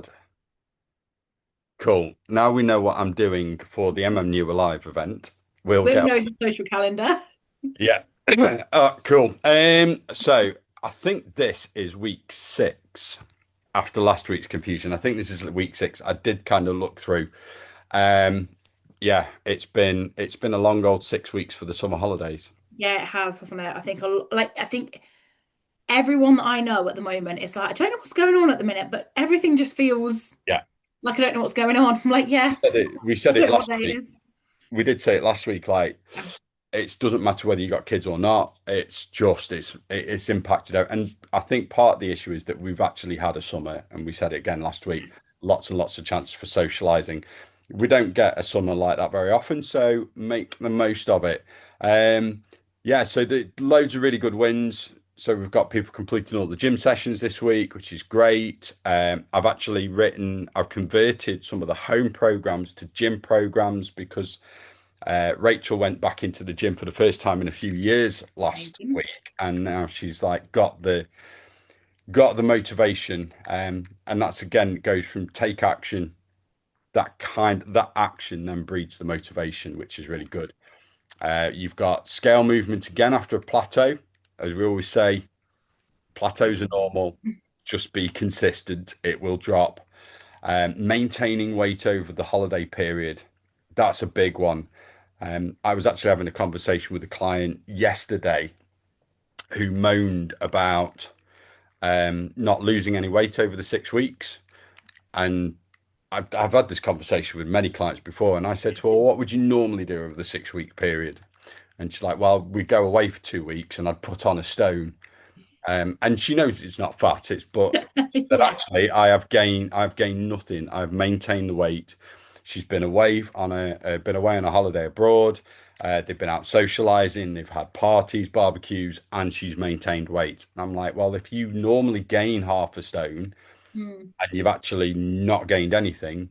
God. Cool. Now we know what I'm doing for the MMU Alive event. We'll Will get knows his social calendar. yeah. Cool. So I think this is week 6 after last week's confusion. I think this is week 6. I did kind of look through. Um, yeah, it's been a long old 6 weeks for the summer holidays. Yeah, it has, hasn't it? I think everyone that I know at the moment is like, I don't know what's going on at the minute, but everything just feels Yeah. like I don't know what's going on. I'm like, yeah, We I said don't it know what last day it week. is. We did say it last week, like Yeah. it doesn't matter whether you got kids or not. It's just it's impacted out, and I think part of the issue is that we've actually had a summer, and we said it again last week. Lots and lots of chances for socializing. We don't get a summer like that very often, so make the most of it. Yeah, so the loads of really good wins. So we've got people completing all the gym sessions this week, which is great. I've converted some of the home programs to gym programs because Rachel went back into the gym for the first time in a few years last Amazing. week, and now she's like got the motivation, and that's again goes from take action. That action then breeds the motivation, which is really good. You've got scale movement again after a plateau, as we always say. Plateaus are normal. Just be consistent; it will drop. Maintaining weight over the holiday period, that's a big one. I was actually having a conversation with a client yesterday who moaned about not losing any weight over the 6 weeks. And I've had this conversation with many clients before. And I said to her, well, what would you normally do over the 6 week period? And she's like, well, we'd go away for 2 weeks and I'd put on a stone. And she knows it's not fat, it's but she said Yeah. actually I've gained nothing. I've maintained the weight. She's been away on been away on a holiday abroad. They've been out socializing, they've had parties, barbecues, and she's maintained weight. And I'm like, well, if you normally gain half a stone Mm. and you've actually not gained anything,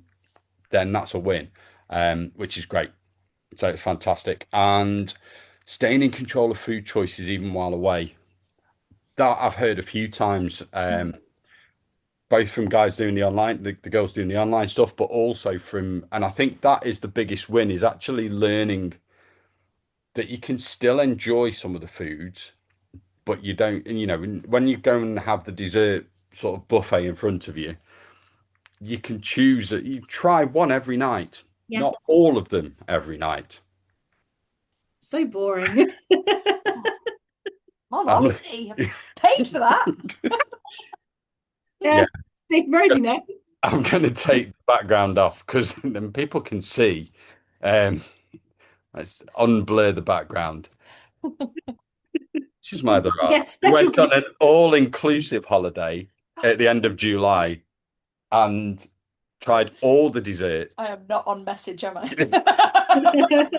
then that's a win, which is great. So it's fantastic. And staying in control of food choices even while away. That I've heard a few times, both from guys doing the girls doing the online stuff, but also from, and I think that is the biggest win is actually learning that you can still enjoy some of the foods, but you don't, and when you go and have the dessert sort of buffet in front of you, you can choose it. You try one every night, Yeah. not all of them every night. So boring. My I'm, lordy, paid for that. yeah, Yeah. Steve Rosie now. I'm going to take the background off because then people can see. Um, let's unblur the background. This is my other half. Yes, We special went on guest. an all-inclusive holiday at the end of July and tried all the desserts. I am not on message, am I?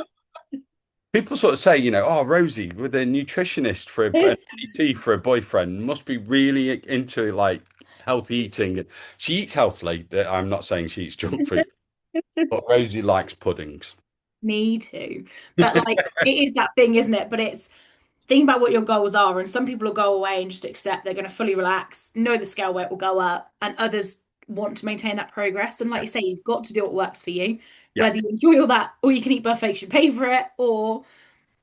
People sort of say, oh, Rosie, with a nutritionist for a PT for a boyfriend, must be really into like healthy eating. She eats healthily. I'm not saying she eats junk food, but Rosie likes puddings. Me too. But like it is that thing, isn't it? But it's think about what your goals are. And some people will go away and just accept they're going to fully relax, know the scale weight will go up, and others want to maintain that progress. And like Yeah. you say, you've got to do what works for you. Yeah. Whether you enjoy all that or you can eat buffet, you should pay for it, or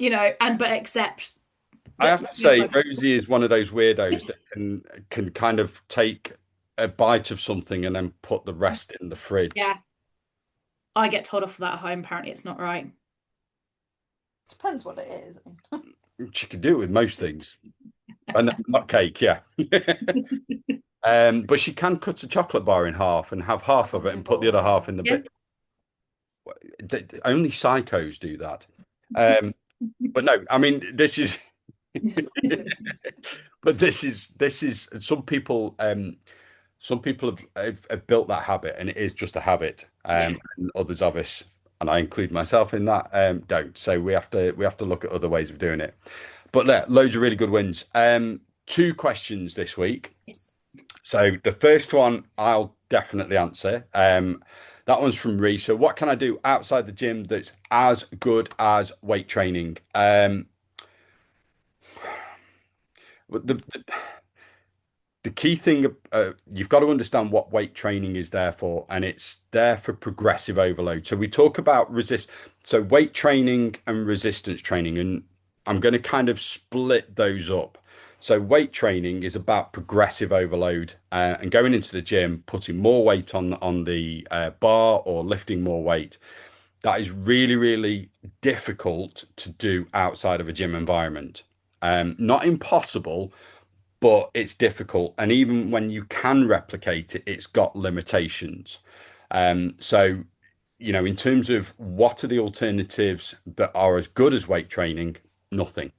and but accept I that have to you're say, like, Rosie is one of those weirdos that can kind of take a bite of something and then put the rest in the fridge. yeah, I get told off for that at home. Apparently, it's not right. Depends what it is. She can do it with most things, and not cake, yeah. But she can cut a chocolate bar in half and have half of it and put the other half in the Yeah. bit. Only psychos do that. But no, I mean this is, but this is some people have built that habit and it is just a habit. Yeah. And others of us, and I include myself in that, don't. So we have to look at other ways of doing it. But loads of really good wins. Two questions this week. Yes. So the first one I'll definitely answer. That one's from Ree. So what can I do outside the gym that's as good as weight training? The the key thing, you've got to understand what weight training is there for, and it's there for progressive overload. So we talk about so weight training and resistance training, and I'm going to kind of split those up. So weight training is about progressive overload and going into the gym, putting more weight on the bar or lifting more weight. That is really, really difficult to do outside of a gym environment. Not impossible, but it's difficult. And even when you can replicate it, it's got limitations. So, in terms of what are the alternatives that are as good as weight training, nothing.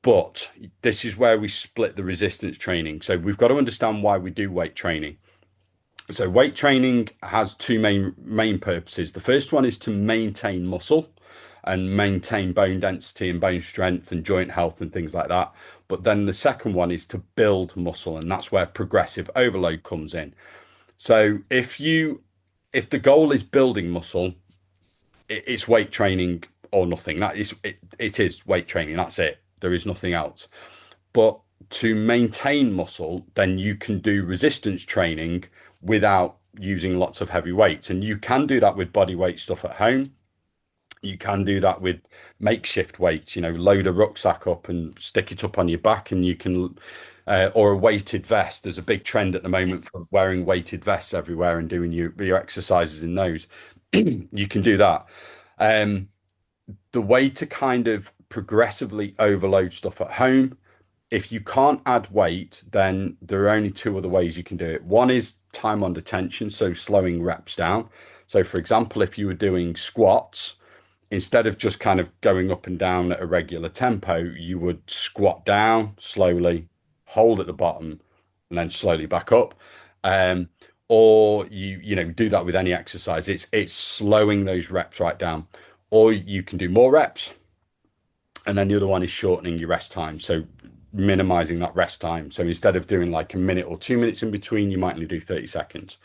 But this is where we split the resistance training. So we've got to understand why we do weight training. So weight training has two main purposes. The first one is to maintain muscle and maintain bone density and bone strength and joint health and things like that. But then the second one is to build muscle, and that's where progressive overload comes in. So if the goal is building muscle, it's weight training or nothing. It is weight training. That's it. There is nothing else. But to maintain muscle, then you can do resistance training without using lots of heavy weights. And you can do that with body weight stuff at home. You can do that with makeshift weights, load a rucksack up and stick it up on your back, and you can, or a weighted vest. There's a big trend at the moment for wearing weighted vests everywhere and doing your exercises in those. You can do that. The way to kind of progressively overload stuff at home, if you can't add weight, then there are only two other ways you can do it. One is time under tension, so slowing reps down. So, for example, if you were doing squats, instead of just kind of going up and down at a regular tempo, you would squat down slowly, hold at the bottom, and then slowly back up. Or you do that with any exercise. It's slowing those reps right down. Or you can do more reps, and then the other one is shortening your rest time. So minimizing that rest time. So instead of doing like a minute or 2 minutes in between, you might only do 30 seconds.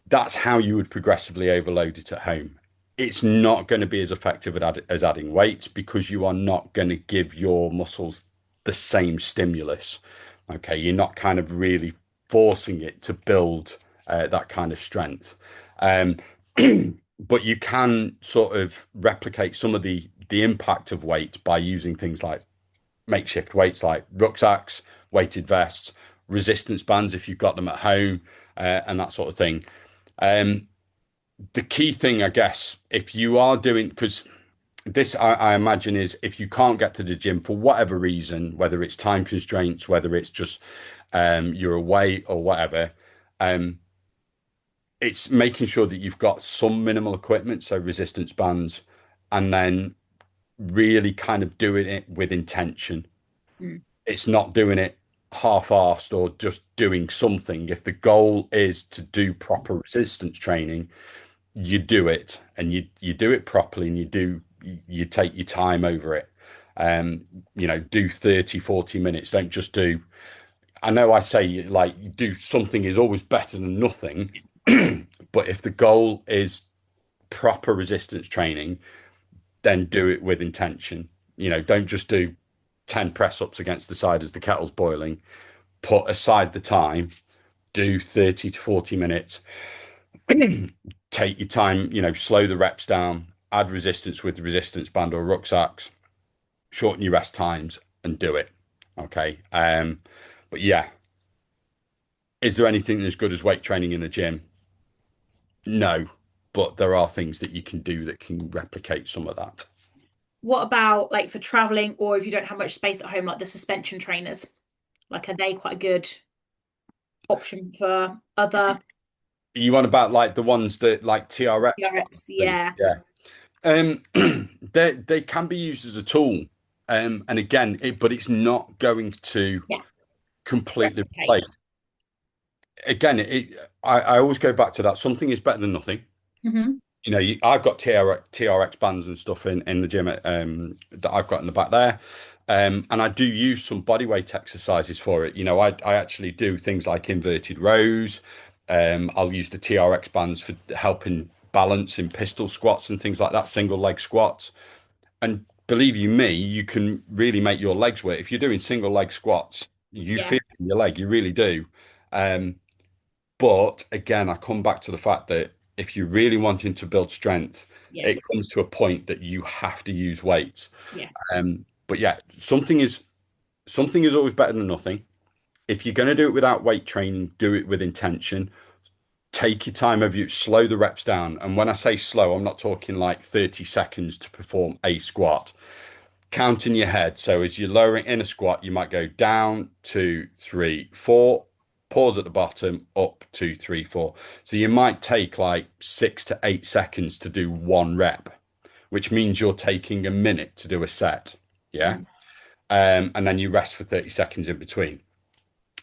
That's how you would progressively overload it at home. It's not going to be as effective as adding weights, because you are not going to give your muscles the same stimulus. Okay, you're not kind of really forcing it to build that kind of strength. But you can sort of replicate some of the impact of weight by using things like makeshift weights, like rucksacks, weighted vests, resistance bands if you've got them at home, and that sort of thing. The key thing, I guess, if you are doing, because this I imagine is, if you can't get to the gym for whatever reason, whether it's time constraints, whether it's just you're away or whatever, it's making sure that you've got some minimal equipment, so resistance bands, and then really kind of doing it with intention. Mm. It's not doing it half-arsed or just doing something. If the goal is to do proper resistance training, you do it, and you do it properly, and you take your time over it. Do 30, 40 minutes. Don't just do, I know I say like do something is always better than nothing, but if the goal is proper resistance training, then do it with intention. Don't just do 10 press ups against the side as the kettle's boiling. Put aside the time, do 30 to 40 minutes. Take your time, slow the reps down, add resistance with the resistance band or rucksacks, shorten your rest times, and do it. Okay. But yeah, is there anything as good as weight training in the gym? No, but there are things that you can do that can replicate some of that. What about like for traveling, or if you don't have much space at home, like the suspension trainers? Like, are they quite a good option for other You want about like the ones that like TRX? PRX? Yeah. Yeah. They can be used as a tool. And again, but it's not going to Yeah. completely Okay. replace. Again, I always go back to that. Something is better than nothing. Hmm. I've got TRX bands and stuff in the gym that I've got in the back there. And I do use some body weight exercises for it. I actually do things like inverted rows. I'll use the TRX bands for helping balance in pistol squats and things like that, single leg squats. And believe you me, you can really make your legs work. If you're doing single leg squats, you Yeah. feel in your leg, you really do. Um, but again, I come back to the fact that if you're really wanting to build strength, Yeah. it comes to a point that you have to use weights. Yeah. But yeah, something is always better than nothing. If you're going to do it without weight training, do it with intention. Take your time over you, slow the reps down. And when I say slow, I'm not talking like 30 seconds to perform a squat. Count in your head. So as you're lowering in a squat, you might go down, 2, 3, 4, pause at the bottom, up, 2, 3, 4. So you might take like 6 to 8 seconds to do one rep, which means you're taking a minute to do a set. Yeah. Mm. And then you rest for 30 seconds in between.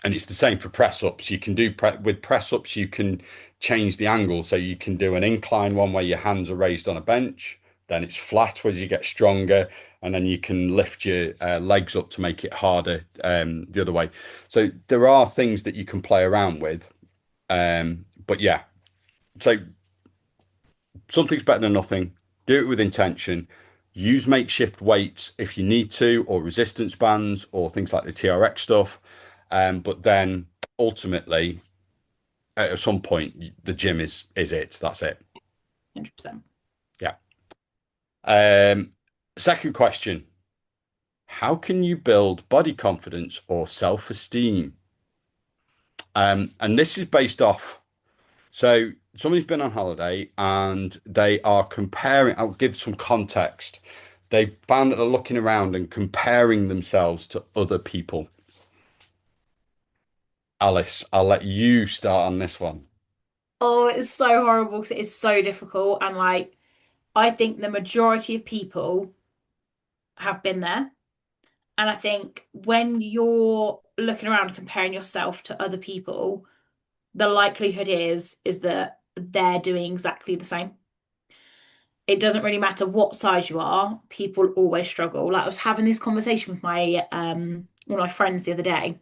And it's the same for press ups. You can do with press ups, you can change the angle. So you can do an incline one where your hands are raised on a bench, then it's flat as you get stronger, and then you can lift your legs up to make it harder the other way. So there are things that you can play around with. But yeah, so something's better than nothing. Do it with intention. Use makeshift weights if you need to, or resistance bands, or things like the TRX stuff. But then ultimately, at some point, the gym is it. That's it. 100%. Yeah. Second question. How can you build body confidence or self-esteem? And this is based off. So somebody's been on holiday and they are comparing. I'll give some context. They found that they're looking around and comparing themselves to other people. Alice, I'll let you start on this one. Oh, it's so horrible because it is so difficult. And like, I think the majority of people have been there. And I think when you're looking around comparing yourself to other people, the likelihood is that they're doing exactly the same. It doesn't really matter what size you are, people always struggle. Like I was having this conversation with my one of my friends the other day.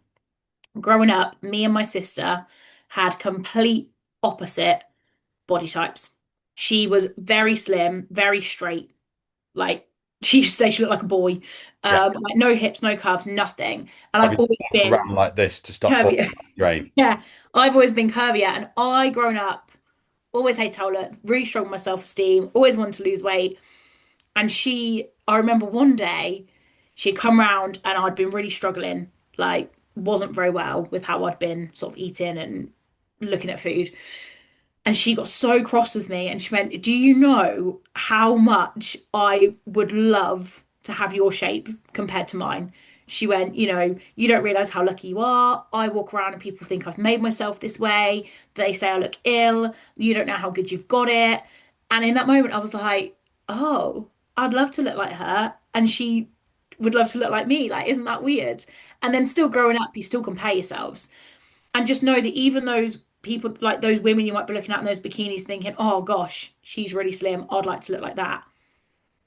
Growing up, me and my sister had complete opposite body types. She was very slim, very straight. Like she used to say she looked like a boy. Yeah. Like no hips, no curves, nothing. And I've Having to always walk been around like this to stop falling curvier. down the drain. Yeah, I've always been curvier, and I grown up always hated to look, really strong with my self-esteem, always wanted to lose weight. And I remember one day she'd come round and I'd been really struggling, like wasn't very well with how I'd been sort of eating and looking at food. And she got so cross with me and she went, "Do you know how much I would love to have your shape compared to mine?" She went, "You don't realize how lucky you are. I walk around and people think I've made myself this way. They say I look ill. You don't know how good you've got it." And in that moment, I was like, "Oh, I'd love to look like her." And she would love to look like me. Like, isn't that weird? And then still growing up, you still compare yourselves. And just know that even those people, like those women you might be looking at in those bikinis thinking, "Oh gosh, she's really slim. I'd like to look like that."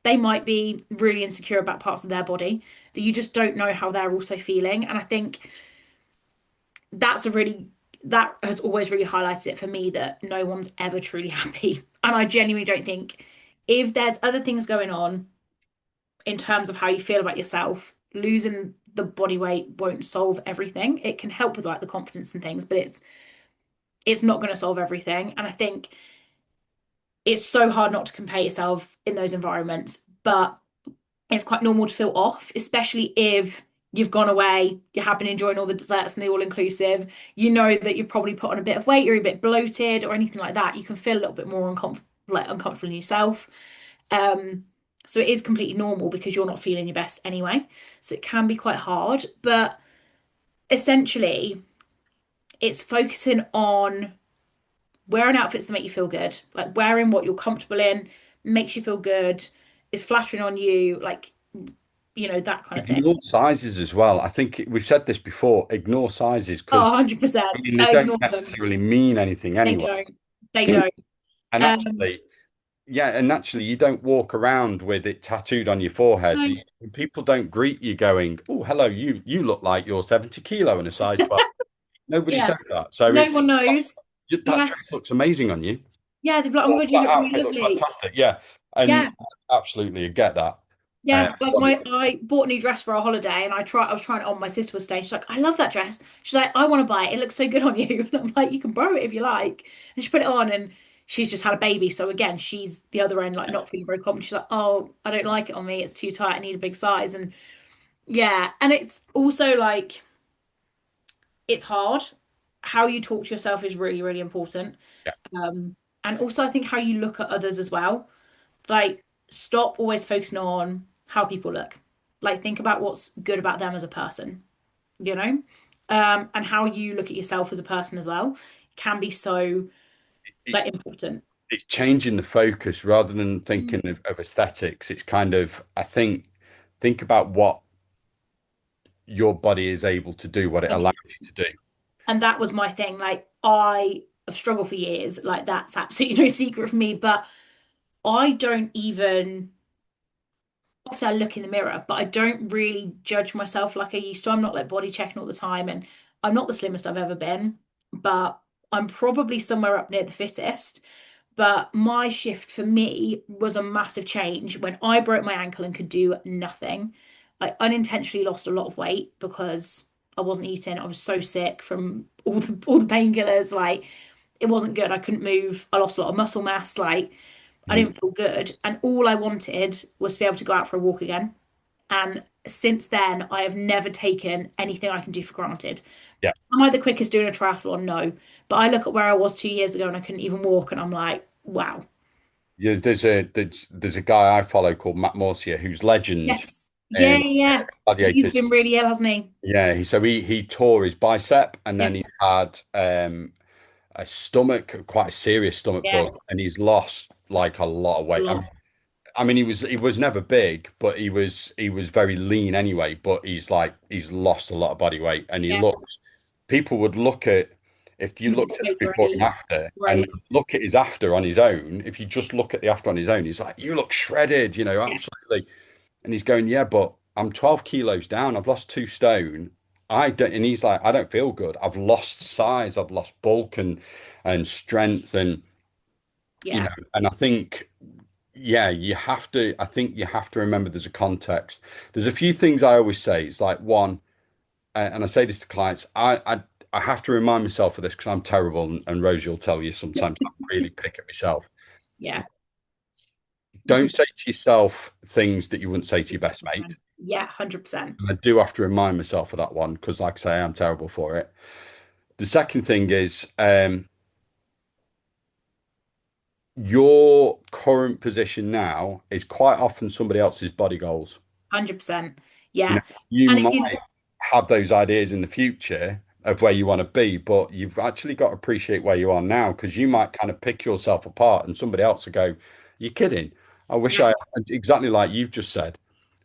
They might be really insecure about parts of their body that you just don't know how they're also feeling. And I think that has always really highlighted it for me that no one's ever truly happy. And I genuinely don't think if there's other things going on in terms of how you feel about yourself, losing the body weight won't solve everything. It can help with like the confidence and things, but it's not going to solve everything. And I think it's so hard not to compare yourself in those environments, but it's quite normal to feel off, especially if you've gone away, you have been enjoying all the desserts and the all-inclusive, you know that you've probably put on a bit of weight, you're a bit bloated or anything like that. You can feel a little bit more uncomfortable in yourself. So it is completely normal because you're not feeling your best anyway. So it can be quite hard, but essentially it's focusing on wearing outfits that make you feel good, like wearing what you're comfortable in, makes you feel good, is flattering on you, like, that kind of thing. Ignore sizes as well. I think we've said this before. Ignore sizes Oh, because 100%. I mean they don't Ignore them. necessarily mean anything They anyway. don't. They don't. And Um, actually, yeah, and naturally, you don't walk around with it tattooed on your forehead. no. People don't greet you going, "Oh, hello, you look like you're 70 kilo and a size 12." Nobody Yeah. says that. So No one knows. that Yeah. dress looks amazing on you. Yeah, they'd be like, "Oh my Or God, you that look really outfit looks lovely." fantastic. Yeah. And Yeah. absolutely, I get that. Yeah, like Body. I bought a new dress for our holiday and I was trying it on. My sister was staying. She's like, I love that dress. She's like, I want to buy it. It looks so good on you. And I'm like, you can borrow it if you like. And she put it on and she's just had a baby. So again, she's the other end, like not feeling very confident. She's like, oh, I don't like it on me. It's too tight. I need a big size. And yeah, and it's also like it's hard. How you talk to yourself is really, really important. Yeah, And also I think how you look at others as well. Like, stop always focusing on how people look. Like, think about what's good about them as a person, you know? And how you look at yourself as a person as well can be so it's like important. it's changing the focus rather than Mm. thinking of aesthetics. It's kind of, I think about what your body is able to do, what it allows you to do. And that was my thing. Like, I have struggled for years. Like, that's absolutely no secret for me. But I don't even obviously I look in the mirror, but I don't really judge myself like I used to. I'm not like body checking all the time, and I'm not the slimmest I've ever been, but I'm probably somewhere up near the fittest. But my shift for me was a massive change when I broke my ankle and could do nothing. I unintentionally lost a lot of weight because I wasn't eating. I was so sick from all the painkillers. Like it wasn't good. I couldn't move. I lost a lot of muscle mass. Like I Mm. didn't feel good. And all I wanted was to be able to go out for a walk again. And since then, I have never taken anything I can do for granted. Yeah. Am I the quickest doing a triathlon? No. But I look at where I was 2 years ago and I couldn't even walk, and I'm like, wow. Yeah, there's a guy I follow called Matt Morsia who's legend Yes. Yeah, in yeah, yeah. He's gladiators. been really ill, hasn't he? Yeah, he tore his bicep and then he's Yes. had a stomach, quite a serious stomach Yeah. bug, and he's lost like a lot of A weight. lot. I mean, he was never big, but he was very lean anyway. But he's lost a lot of body weight, and he Yeah. looks. People would look at if you He looked looks at so the before and great. after, and Great. look at his after on his own. If you just look at the after on his own, he's like, you look shredded, Yeah. absolutely. And he's going, yeah, but I'm 12 kilos down. I've lost 2 stone. I don't, and he's like, I don't feel good. I've lost size. I've lost bulk and strength, and Yeah. and I think, yeah, I think you have to remember there's a context. There's a few things I always say. It's like one, and I say this to clients, I have to remind myself of this because I'm terrible, and Rosie will tell you sometimes I really pick at myself. Yeah. Don't say to yourself things that you wouldn't say to your best mate. Yeah. 100%. And I do have to remind myself of that one because, like I say, I'm terrible for it. The second thing is your current position now is quite often somebody else's body goals. 100%. You know, Yeah. you And if you, might have those ideas in the future of where you want to be, but you've actually got to appreciate where you are now because you might kind of pick yourself apart and somebody else will go, you're kidding. I wish yeah. I, exactly like you've just said.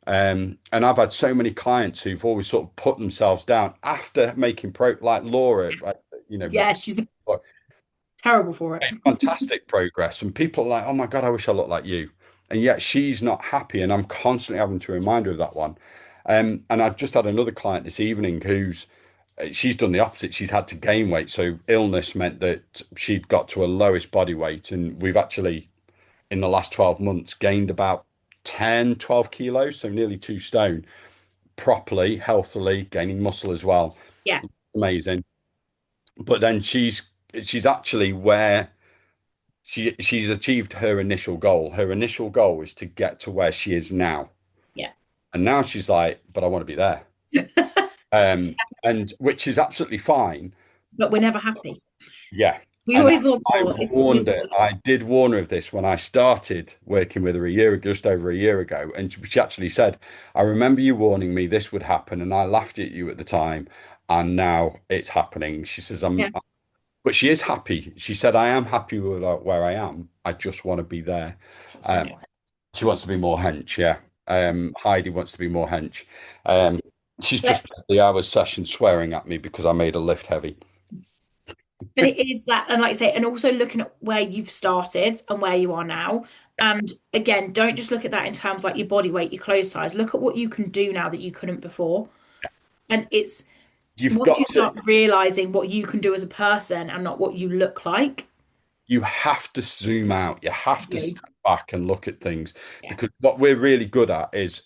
And I've had so many clients who've always sort of put themselves down after making like Laura, like, Yeah. She's terrible for it. fantastic progress. And people are like, oh my God, I wish I looked like you. And yet she's not happy. And I'm constantly having to remind her of that one. And I've just had another client this evening who's she's done the opposite. She's had to gain weight. So illness meant that she'd got to her lowest body weight. And we've actually, in the last 12 months, gained about 10, 12 kilos. So nearly 2 stone, properly, healthily, gaining muscle as well. Yeah. Amazing. But then she's actually where she's achieved her initial goal. Her initial goal is to get to where she is now. Yeah. And now she's like, but I want to be there. And which is absolutely fine. But we're never happy. Yeah. We And always want I more. It's always warned her, I did warn her of this when I started working with her just over a year ago. And she actually said, I remember you warning me this would happen. And I laughed at you at the time. And now it's happening. She says, yeah. but she is happy. She said, I am happy with where I am. I just want to be there. Um, she wants to be more hench, yeah. Heidi wants to be more hench. She's But just spent the hours session swearing at me because I made her lift heavy. but it is that, and like I say, and also looking at where you've started and where you are now. And again, don't just look at that in terms like your body weight, your clothes size. Look at what you can do now that you couldn't before. And it's You've once got you to, start realizing what you can do as a person and not what you look like. you have to zoom out. You have to You step back and look at things, Yeah. because what we're really good at is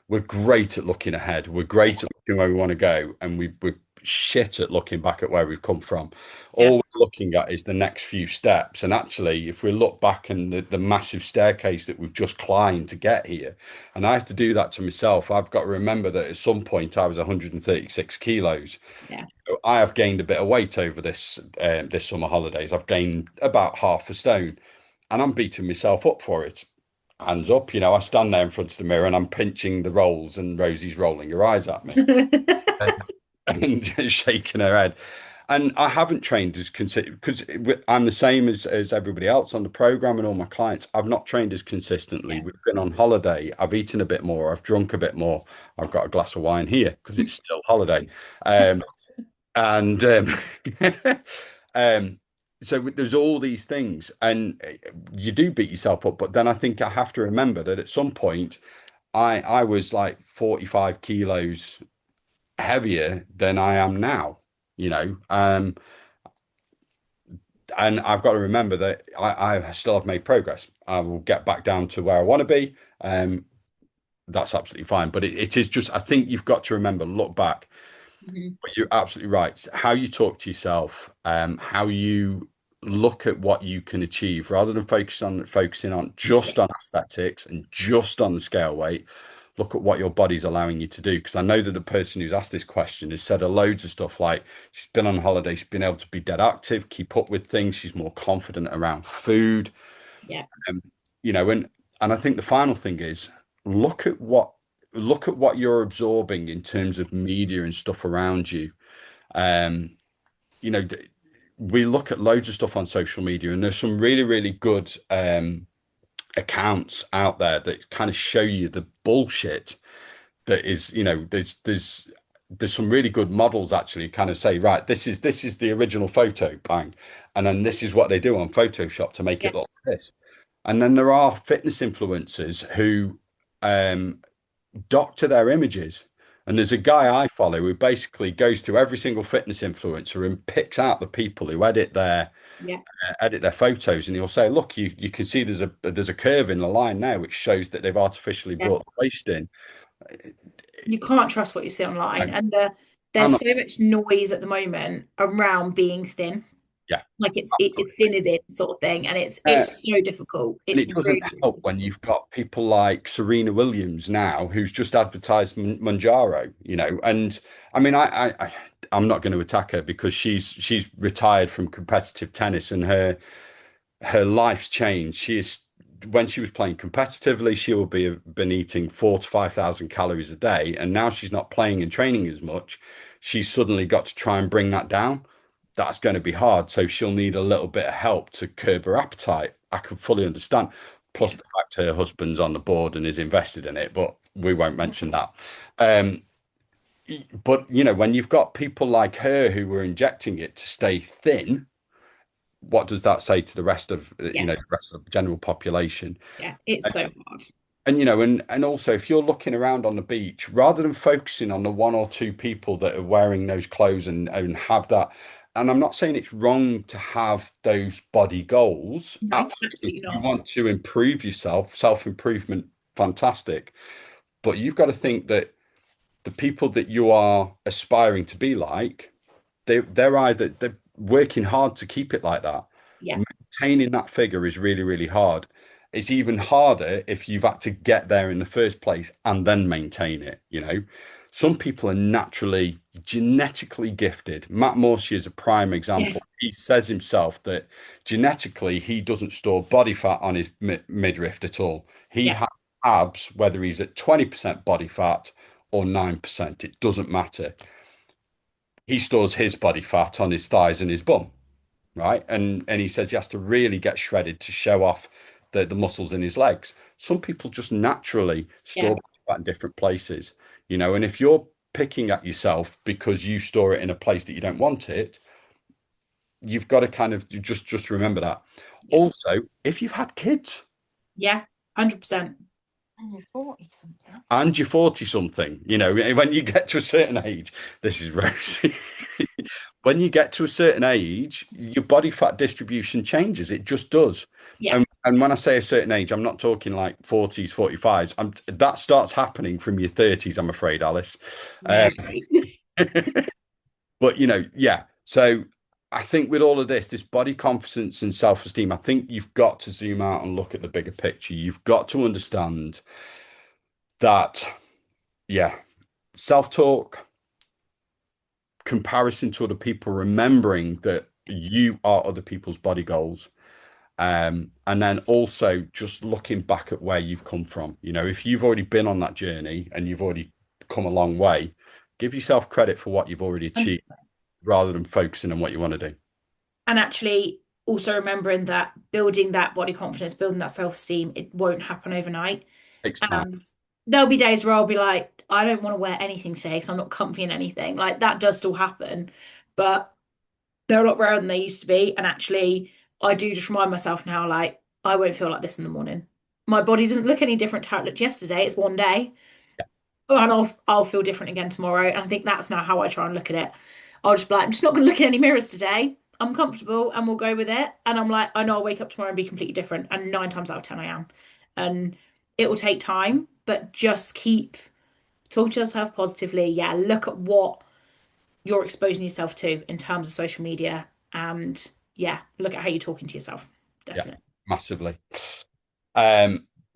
we're great at looking ahead. We're great at looking where we want to go, and we're shit at looking back at where we've come from. Yeah. All we're looking at is the next few steps. And actually, if we look back and the massive staircase that we've just climbed to get here, and I have to do that to myself, I've got to remember that at some point I was 136 kilos. Yeah. So I have gained a bit of weight over this summer holidays. I've gained about half a stone, and I'm beating myself up for it. Hands up, I stand there in front of the mirror and I'm pinching the rolls, and Rosie's rolling her eyes at me and shaking her head. And I haven't trained as consistent because I'm the same as everybody else on the program and all my clients. I've not trained as consistently. Yeah. We've been on holiday. I've eaten a bit more. I've drunk a bit more. I've got a glass of wine here because it's still holiday. And so there's all these things, and you do beat yourself up. But then I think I have to remember that at some point, I was like 45 kilos heavier than I am now, and I've got to remember that I still have made progress. I will get back down to where I want to be. That's absolutely fine. But it is just, I think you've got to remember, look back. Mhm. But you're absolutely right. How you talk to yourself, how you look at what you can achieve, rather than focusing on just on aesthetics and just on the scale weight. Look at what your body's allowing you to do. Because I know that the person who's asked this question has said a loads of stuff like she's been on holiday, she's been able to be dead active, keep up with things, she's more confident around food. Yeah. Um, and I think the final thing is look at what you're absorbing in terms of media and stuff around you. Um, you know, we look at loads of stuff on social media, and there's some really, really good accounts out there that kind of show you the bullshit that is, there's some really good models actually kind of say, right, this is the original photo, bang, and then this is what they do on Photoshop to make Yeah. it look like this. And then there are fitness influencers who doctor their images. And there's a guy I follow who basically goes to every single fitness influencer and picks out the people who Yeah. edit their photos, and he'll say, "Look, you can see there's a curve in the line now, which shows that they've artificially Yeah. brought the waist in." You can't trust what you see online, Like, and I'm there's not, so much noise at the moment around being thin. yeah, Like it's thin is in sort of thing, and uh, it's so difficult. and It's it doesn't really, really help when difficult. you've got people like Serena Williams now, who's just advertised Manjaro, and I mean, I'm not going to attack her because she's retired from competitive tennis, and her life's changed. She is When she was playing competitively, she will been eating 4 to 5 thousand calories a day, and now she's not playing and training as much. She's suddenly got to try and bring that down. That's going to be hard. So she'll need a little bit of help to curb her appetite. I can fully understand. Plus Yeah. the fact her husband's on the board and is invested in it, but we won't mention that. Um, but when you've got people like her who were injecting it to stay thin, what does that say to the rest of Yeah. the rest of the general population? Yeah. It's And so hard. and also if you're looking around on the beach, rather than focusing on the one or two people that are wearing those clothes and have that, and I'm not saying it's wrong to have those body goals. No, Absolutely, if absolutely you not. want to improve yourself, self-improvement, fantastic. But you've got to think that the people that you are aspiring to be like, they're working hard to keep it like that. Yeah. Maintaining that figure is really, really hard. It's even harder if you've had to get there in the first place and then maintain it. Some people are naturally genetically gifted. Matt Morsi is a prime Yeah. example. He says himself that genetically he doesn't store body fat on his midriff at all. He Yeah. has abs, whether he's at 20% body fat or 9%, it doesn't matter. He stores his body fat on his thighs and his bum, right? And he says he has to really get shredded to show off the muscles in his legs. Some people just naturally Yeah. store body fat in different places. And if you're picking at yourself because you store it in a place that you don't want it, you've got to kind of just remember that. Yeah. Also, if you've had kids, Yeah. 100%. And you're 40 something. And you're 40 something, you know, when you get to a certain age, this is rosy. When you get to a certain age, your body fat distribution changes. It just does. Yeah. And when I say a certain age, I'm not talking like 40s, 45s. That starts happening from your 30s, I'm afraid, Alice. Yeah, great. But you know, yeah. So I think with all of this body confidence and self-esteem, I think you've got to zoom out and look at the bigger picture. You've got to understand that, yeah, self-talk, comparison to other people, remembering that you are other people's body goals. And then also just looking back at where you've come from. You know, if you've already been on that journey and you've already come a long way, give yourself credit for what you've already achieved rather than focusing on what you want to do. And actually also remembering that building that body confidence, building that self-esteem, it won't happen overnight. Takes time. And there'll be days where I'll be like, I don't want to wear anything today because I'm not comfy in anything. Like that does still happen, but they're a lot rarer than they used to be. And actually, I do just remind myself now, like, I won't feel like this in the morning. My body doesn't look any different to how it looked yesterday. It's one day. And I'll feel different again tomorrow. And I think that's now how I try and look at it. I'll just be like, I'm just not going to look in any mirrors today. I'm comfortable and we'll go with it. And I'm like, I know I'll wake up tomorrow and be completely different. And 9 times out of 10 I am. And it will take time, but just keep talk to yourself positively. Yeah, look at what you're exposing yourself to in terms of social media. And yeah, look at how you're talking to yourself. Yeah, Definitely. massively.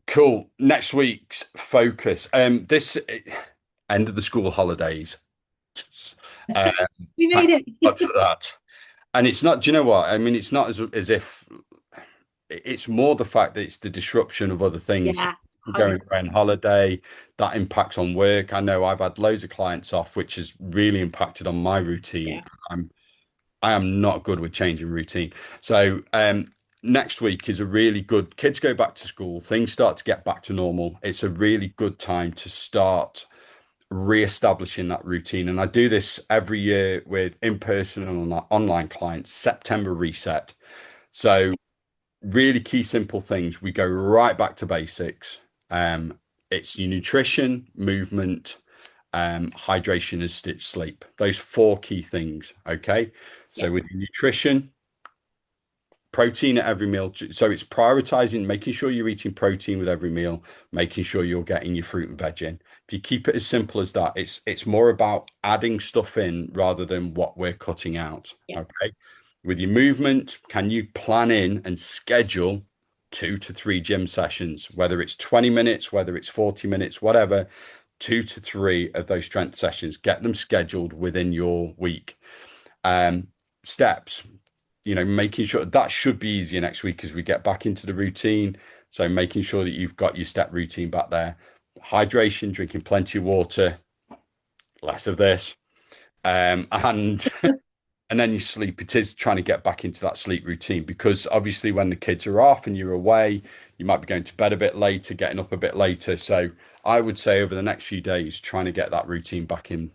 Cool. Next week's focus. This end of the school holidays. Uh, We thank made God it. for that. And it's not, do you know what? I mean, it's not as if it's more the fact that it's the disruption of other things. Yeah, Going on 100%. holiday, that impacts on work. I know I've had loads of clients off, which has really impacted on my routine. Yeah, I am not good with changing routine. So next week is a really good, kids go back to school, things start to get back to normal. It's a really good time to start re-establishing that routine. And I do this every year with in-person and online clients, September reset. So really key simple things. We go right back to basics. It's your nutrition, movement, hydration, and sleep. Those four key things. Okay. So yeah, with your nutrition, protein at every meal. So it's prioritizing, making sure you're eating protein with every meal, making sure you're getting your fruit and veg in. If you keep it as simple as that, it's more about adding stuff in rather than what we're cutting out. yeah, Okay. With your movement, can you plan in and schedule 2 to 3 gym sessions, whether it's 20 minutes, whether it's 40 minutes, whatever, 2 to 3 of those strength sessions, get them scheduled within your week. Steps, you know, making sure that should be easier next week as we get back into the routine. So making sure that you've got your step routine back there. Hydration, drinking plenty of water, less of this. And and then you sleep. It is trying to get back into that sleep routine because obviously when the kids are off and you're away, you might be going to bed a bit later, getting up a bit later. So I would say over the next few days, trying to get that routine back into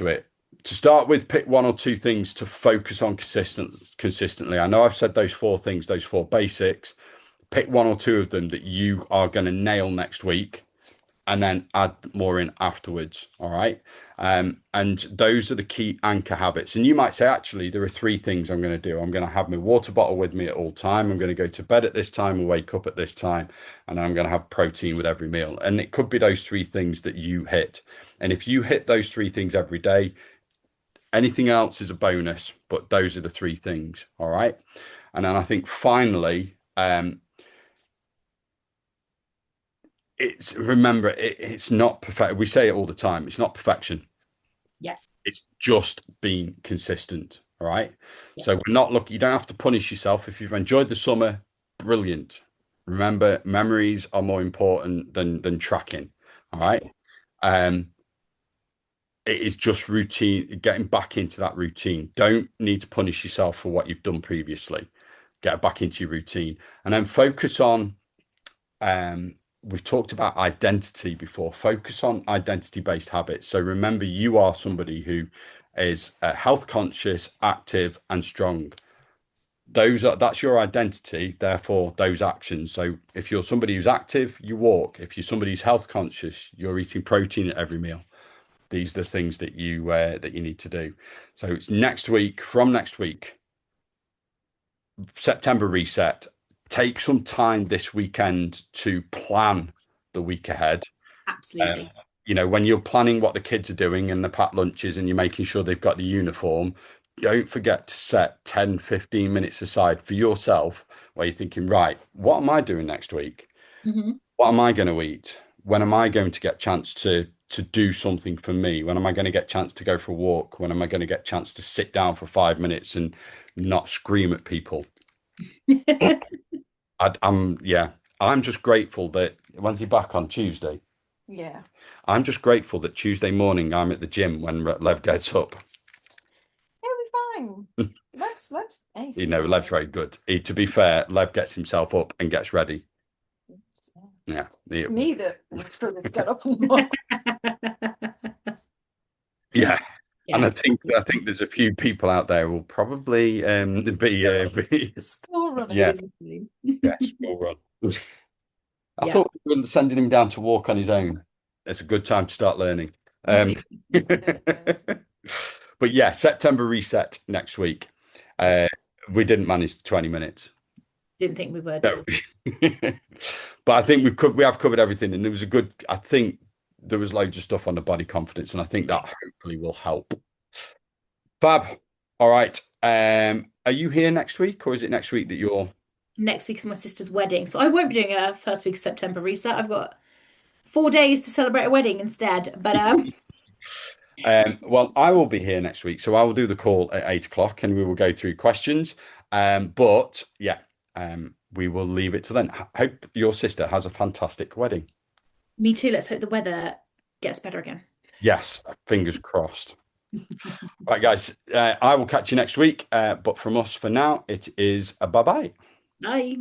it. To start with, pick 1 or 2 things to focus on consistently. I know I've said those 4 things, those 4 basics. Pick 1 or 2 of them that you are going to nail next week and then add more in afterwards. All right. And those are the key anchor habits. And you might say, actually, there are 3 things I'm going to do. I'm going to have my water bottle with me at all time. I'm going to go to bed at this time and wake up at this time. And I'm going to have protein with every meal. And it could be those 3 things that you hit. And if you hit those 3 things every day, anything else is a bonus, but those are the 3 things. All right. And then I think finally, it's not perfect. We say it all the time. It's not perfection. yeah, It's just being consistent. All right. yeah, So we're not looking, you don't have to punish yourself. If you've enjoyed the summer, brilliant. Remember, memories are more important than tracking. All right. Um, it is just routine, getting back into that routine. Don't need to punish yourself for what you've done previously. Get back into your routine and then focus on we've talked about identity before. Focus on identity-based habits. So remember, you are somebody who is health conscious, active, and strong. that's your identity, therefore those actions. So if you're somebody who's active, you walk. If you're somebody who's health conscious, you're eating protein at every meal. These are the things that you need to do. So it's next week, from next week, September reset. Take some time this weekend to plan the week ahead. Um, Absolutely. when you're planning what the kids are doing and the packed lunches and you're making sure they've got the uniform, don't forget to set 10, 15 minutes aside for yourself where you're thinking, right, what am I doing next week? Hmm. What am I going to eat? When am I going to get a chance to do something for me? When am I going to get a chance to go for a walk? When am I going to get a chance to sit down for 5 minutes and not scream at people? I'm just grateful that when's he back on Tuesday? Yeah. I'm just grateful that Tuesday morning I'm at the gym when Lev gets up. It'll be fine. Lev's ace. Lev's very good. To be fair, Lev gets himself up and gets ready. Yeah. It's me that struggles to get up in the morning. Yeah. Yes. And I think there's a few people out there who will probably be School running. Yeah. School run. I Yeah. thought we were sending him down to walk on his own. It's a good time to start learning. But yeah, September reset next week. We didn't manage 20 minutes. Didn't think we would. No. But I think we have covered everything, and I think there was loads of stuff on the body confidence, and I think that hopefully will help. Fab. All right. Are you here next week, or is it next week that you're? Next week is my sister's wedding, so I won't be doing a first week of September reset. I've got 4 days to celebrate a wedding instead. But Well, I will be here next week, so I will do the call at 8 o'clock, and we will go through questions. But yeah, we will leave it to then. Hope your sister has a fantastic wedding. me too. Let's hope the weather gets better again. Yes, fingers crossed. Right, guys, I will catch you next week. But from us for now, it is a bye-bye. Bye.